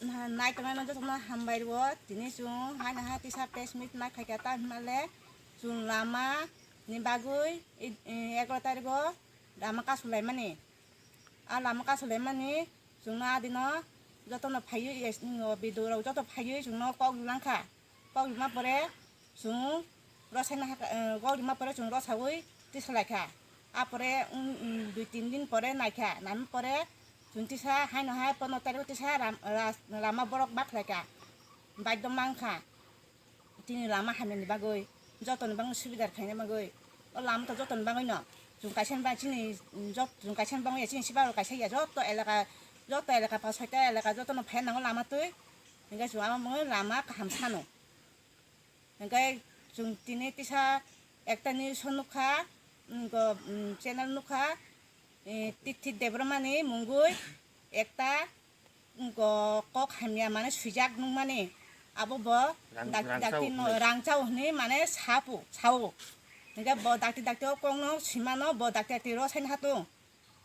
naikna jotna hambairbo tini chung haina ha tisa pesmit na khaikata himale chung lama ni bagui 11 tarigo lama kasulai mani lama kasulai mani chung na dino jotna phayu bidura joto phayu chung no kok langkha kok lima pore chung rosaina kok lima pore chung rosaui tislaikha apore 2-3 din pore naikha nam pore Juntisa haino hai pono tari utisa lama borok bak leka baik domang kha tini lama hamen bagoi joton bang subidar khaine bagoi o lama to joton bangoi no jung kaisen ba chini jung kaisen bang ya chini sibaro kaisen ya joto elaka pasaita elaka joton phen nang lama tui engka jung ama mo lama kaham sano engka jung tini tisa ekta ni sonukha go channel nukha tithi debromani mungui ekta kok hamya mane sujak nung mane abo bo dakti rangchau ni mane sau nega bo dakti kong no simano bo dakti ro sain hatu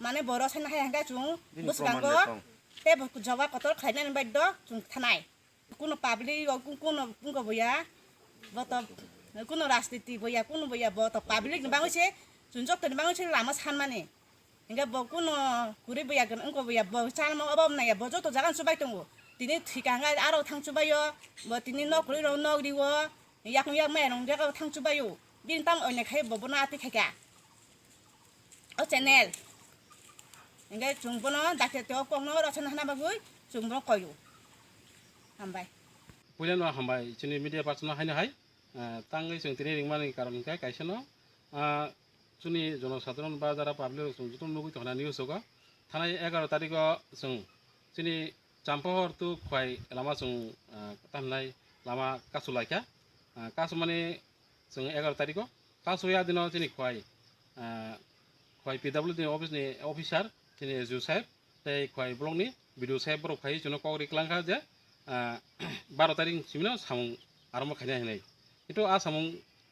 mane bo ro sain hai hanga chung busgango te bo jawa kotor khaina baiddo chung thanai kuno public kuno boya bo to kuno rastiti boya kuno boya bo to public bangose junjok to bangose lama san mane Enggak bokuno kuri boya kan engko boya bo chal mo abom na ya bo joto jagan subai tunggu tini thikanga aro thang subayo bo tini no kuri ro no diwo yak me nong jaga thang subayo bin tam one khai bo bona ati khaka o channel enggak jungbono dakte to kong no rachana hana bagui jungbono koyu hambai pulen no hambai chini media person haina hai tangai sing tini ringmani karon kai kaisano Suni জনসাধারণ বা যারা public যতন নগৈ তখনা news হোক থানায় 11 তারিখ sini campur tu kuai lama sung tamnai lama kasu laika kasu mani sung 11 tarik kasu ya dino sini kuai PWD ni officer sini Ju Sahib tei kuai blong ni video Sahib bro khai jono kori klangka je 12 tarik simino samung armo khania hinai itu samung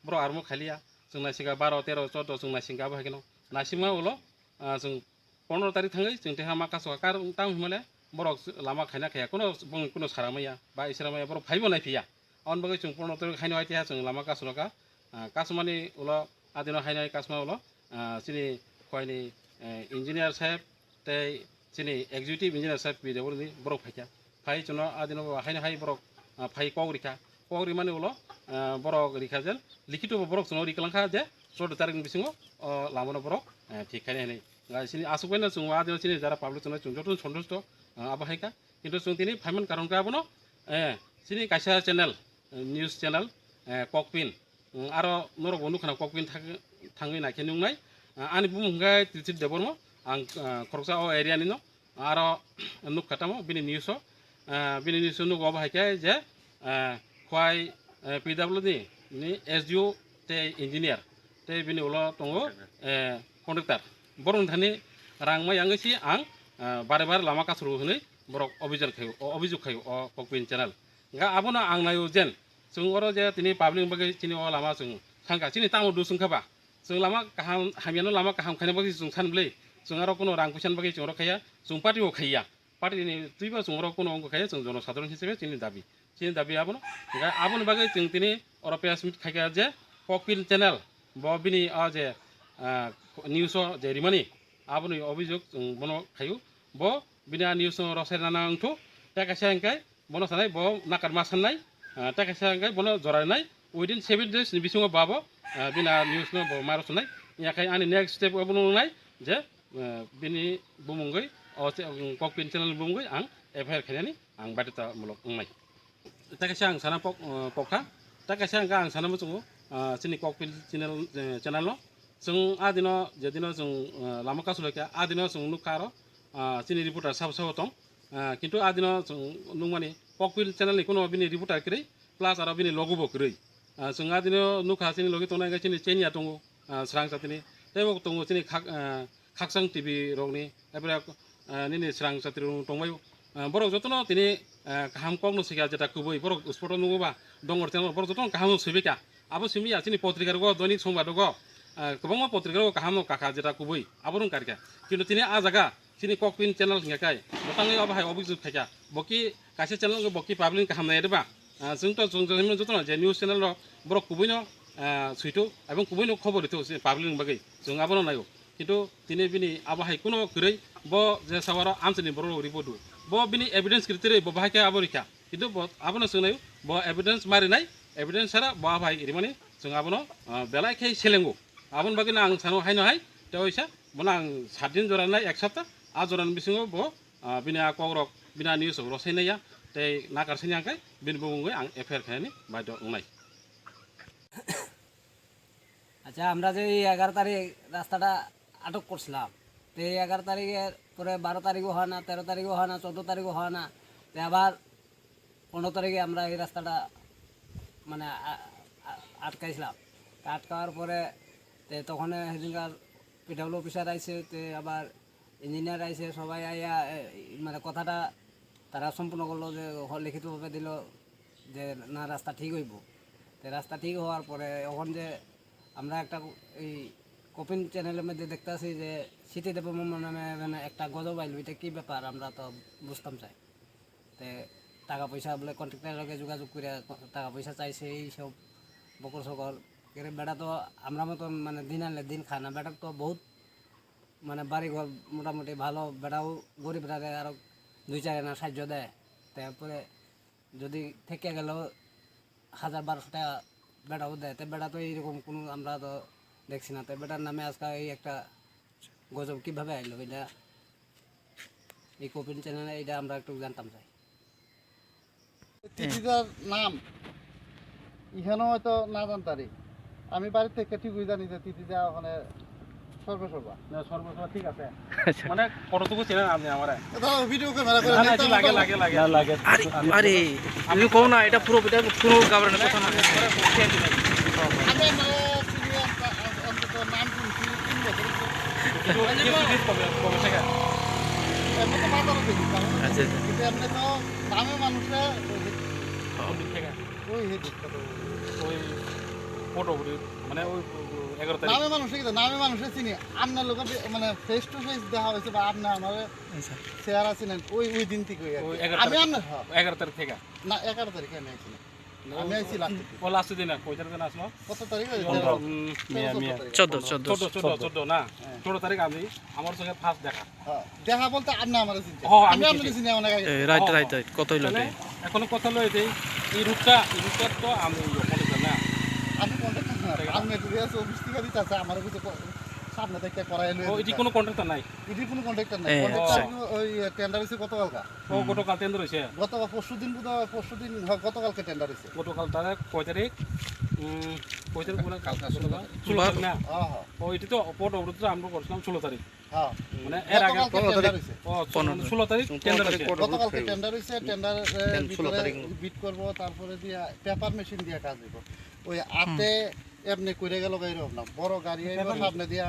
bro armo khalia जों नासिगा 12 13 14 जों नासिगा बाहागनो नासिमा उलो जों 15 तारिख थाङै जों तेहा माखासे car तां हमले बरक लामा खायना खाया कुनो सारामैया बा इसरामैया बरक फाइबो नायफिया अन बगै जों 15 तारिख खायनो आइतिहा जों लामा कासुलका कासमानि उलो आदिनो हायनाय कासमा उलो सिनि खयनि इन्जिनियार साहेब तै सिनि एक्जिक्युटिभ इन्जिनियार साहेब बिदेबरनि बरक फाइया फाइ जोनो आदिनो हायनो हाय बरक phi कौरिका kori mane ulo borok rikajen likito borok sono riklangkha je 14 tarik bisingo lamono borok ঠিক খানে nei ngai sini asukena sungwa de sini jara public sono chunjotun sondosto abahaika কিন্তু sung tini phaiman karon ka abono sini kaisa channel news channel kokpin aro noro bonu khana kokpin thangi na khenung nai ani bumunggai titit debormo ang khoroksa o area ni no aro nuk khatamo bini news no abahaika je Kuai PWD ni SDO te engineer te bini ulo tongo conductor borong thani rangma yang si ang bare lama ka suru hne borok obijok khayo o kokpin channel nga abono ang nayo jen sung oro je tini public bagi chini o lama sung sangka chini tamu du sung khaba sung lama kaham hamiano lama kaham khane bagi sung san blei sung aro kono rang kusan bagi sung ro khaya sung party o khaya party ni tuiba sung ro kono ong khaya sung jono sadharon hisebe chini dabi sini dabi abon bagai ting tini Europea Smith khaika je kokpin channel bo bini a je news je rimani aboni obijok bono khayu bo bina news rosena nangthu taka sangkai bono sanai bo nakar masanai taka sangkai bono jorai nai within 7 days ni bisungo babo bina news no bo maro sunai ya kai ani next step abono nai je bini bumungoi o kokpin channel bumungoi ang FIR khaini ang batita mulok ngai takasang sana pokha takasang gang sana musungu sini kokpil channel no sung adino jedino sung lama kasulaka adino sung nukaro sini reporter sab tong kintu adino sung nungmani kokpil channel ni kono bini reporter krei plus aro bini logo bo krei sung adino nukha sini logi tona ga sini chenia tongo srang satini tebo tongo sini khaksang TV rogni ebra nini srang satri tongmayu borok jotono tini kaham kok no siga jeta kuboi borok uspoto nugoba dongor channel borok jotono kaham sibika abo simi asini potrikar go doni somba dogo kobongma potrikar go kaham no kaka jeta kuboi aborun karka kintu tini a jaga sini kokpin channel ngakai botang aba hai obik khaja boki kaise channel boki public hamnai reba जों तो जों जतन जे news channel बर कुबैनो सुइटु एबं कुबैनो खबर दिथु public बागै जों आबनो नायो किन्तु दिनै बिनि आबाहाय कुनो गरै ब जे सावार आमसनि बर रिपोर्टु ब बिनि एविडेंस क्रिटेरि ब बाहायके आबरिका किन्तु आबनो सोंनाय ब एविडेंस मारिनाय एविडेंस सारा ब बाहाय रिमाने जों आबनो बेलायखे सेलेंगु आबन बागै आं सानो हायनो हाय तेवैसा बना आं 7 दिन जरानाय एक सप्ताह आ जरान बिसिङो ब बिना कग्रक बिना निउज रसायनाया ते नागारसैनि आंखाय बिनि बुङै आं एफआइआर खालामनि बाध्य नंनाय আচ্ছা আমরা যে এই 11 তারিখ রাস্তাটা আটক করছিলাম তো এই 11 তারিখের পরে 12 তারিখও হয় না 13 তারিখও হয় না 14 তারিখও হয় না তো আবার 15 তারিখে আমরা এই রাস্তাটা মানে আটকাইছিলাম আটকাওয়ার পরে তখন সেদিনকার পিডব্লিউ অফিসার আইসে তো আবার ইঞ্জিনিয়ার আইসে সবাই আইয়া মানে কথাটা তারা সম্পূর্ণ করলো যে লিখিতভাবে দিল যে না রাস্তা ঠিক হইব তো রাস্তা ঠিক হওয়ার পরে এখন যে আমরা একটা এই কপিন চ্যানেলের মধ্যে দেখতেছি যে সিটি দেব নামে মানে একটা গজব আইল এটা কী ব্যাপার আমরা তো বুঝতাম চাই তো টাকা পয়সা বলে কন্ট্রাক্টারের লগে যোগাযোগ করে টাকা পয়সা চাইছে এই সব বকর সকর এর বেটা তো আমরা মতন মানে দিন আনলে দিন খায় না বেটার তো বহুত মানে বাড়ি ঘর মোটামুটি ভালো বেটাও গরিব বেটারে আরও 2-4 আনা সাহায্য দেয় তারপরে যদি থেকে গেল 1000-1200 টাকা বেটাও দেয় তো বেটা তো এইরকম কোনো আমরা তো দেখছি না তো বেটার নামে আজকে এই একটা গজব কীভাবে আইলো এটা এই কপিন চ্যানেলে এটা আমরা একটু জানতাম চাই তিতিদার নাম এখানেও হয়তো না জানতারি আমি বাড়ি থেকে ঠিকই জানি যে তিতিদা ওখানে সর্বসর্বা সর্বসর্বা ঠিক আছে মানে কতটুকু চেনেন আপনি আমারে ভিডিও ক্যামেরা করে না লাগে লাগে লাগে লাগে আরে তুমি কও না এটা পুরো গাবরানের কথা না আমি অন্তত নাম শুনছি 3 বছর কবে থেকে এমনি তো বাজারও দেখি আচ্ছা কিন্তু এমনি তো দামে মানুষে থেকে ওই হে দেখতে ওই ফটো মানে ওই 11 তারিখ নামে মানুষে কিন্তু নামে মানুষে চিনি আপনার লোক মানে ফেস টু ফেস দেখা হয়েছে বা আপনি আমার চেহারা চিনেন ওই ওই দিন থেকে ওই আমি 11 তারিখ থেকে না 11 তারিখে আমি আইছি আমি আইছি ও লাস্ট দিন কয় তারিখ দিন আসলো কত তারিখ 14 না 14 তারিখ আমি আমার সঙ্গে ফার্স্ট দেখা দেখা বলতে আপনি আমার চিনতে আমি আপনাকে চিনি অনেক আগে রাইট রাইট কত হইল এখনো কথা লই দেই এই রুটটা তো আমি কোন না আমি কন্টাক্ট আপনি রিয়া 24 টাকা দিতে আছে আমার কিছু সামনে থেকে করাই লই এটি কোনো কন্ট্রাক্টর নাই এটি কোনো কন্ট্রাক্টর নাই কন্ট্রাক্টর ওই টেন্ডার হইছে গতকালকা গতকাল টেন্ডার হইছে গতকাল পরশুদিন গতকালকে টেন্ডার হইছে গতকাল তারিখ কয় তারিখ কোন কালকা 16 তারিখ না ও এটি তো পট অবরোধ আমরা করছিলাম 16 তারিখ হ্যাঁ মানে এর আগে 15 তারিখ ও 16 তারিখ টেন্ডার হইছে গতকালকে টেন্ডার হইছে টেন্ডার বিট করব তারপরে দিয়া পেপার মেশিন দিয়া কাজ হইব ওই আতে এমনি কইরে গেল গাইরব না বড় গাড়ি আইব সামনে দিয়া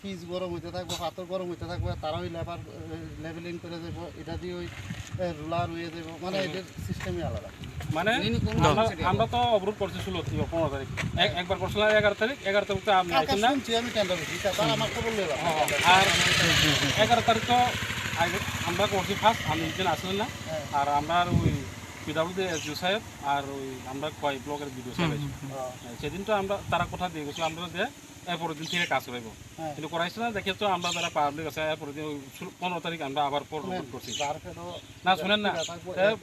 ফিজ গরম হইতে থাকবো পাথর গরম হইতে থাকবো তারা ওই লেভেলিং করে যাব এটা দিয়ে ওই রুলার হয়ে যাব মানে এটার সিস্টেমই আলাদা মানে আমরা তো অবরোধ করছি 15 তারিখ একবার করছিলাম 11 তারিখ তো আপনি আইছেন না শুনছি আমি টেন্ডার হইছি তারা আমার খবর লইলাম আর 11 তারিখ তো আমরা করছি ফার্স্ট আমি একদিন আসলেন না আর আমরা ওই পিডব্লিউডি এসডিও সাহেব আর ওই আমরা কয় ব্লকের ভিডিও সাহেব সেদিন তো আমরা তারা কথা দিয়ে গেছি আমরা যে এরপরের দিন থেকে কাজ করাইব কিন্তু করাইছে না দেখে তো আমরা যারা পাবলিক আছে এরপরের দিন 15 তারিখ আমরা আবার করছি না শুনেন না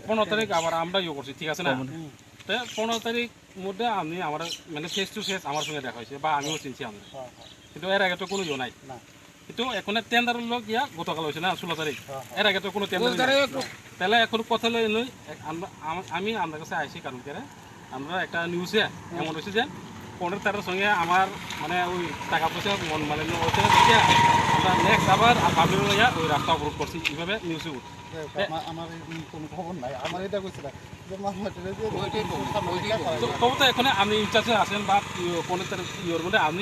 15 তারিখ আবার আমরা ইয়ে করছি ঠিক আছে না তো 15 তারিখ মধ্যে আমি আমার মানে ফেস টু ফেস আমার সঙ্গে দেখা হয়েছে বা আমিও চিনছি আমরা কিন্তু এর আগে তো কোনো ইয়ে নাই কিন্তু এখন টেন্ডারের লোক ইয়া গতকাল হয়েছে না 16 তারিখ এর আগে তো কোনো টেন্ডার তাহলে এখন কথা লই নই আমি আপনার কাছে আইসি কারণ করে আমরা একটা নিউজে এমন হয়েছে যে 15 তারিখের সঙ্গে আমার মানে ওই টাকা পয়সা মন মালিন্য হচ্ছে দেখিয়া আমরা নেক্সট আবার পাবলিক লইয়া ওই রাস্তা অবরোধ করছি এইভাবে নিউজে উঠ আমার কোনো খবর নাই আমার এটা কইছিল যে তবু তো এখন আপনি ইনচার্জে আছেন বা 15 তারিখ ইয়ের মধ্যে আপনি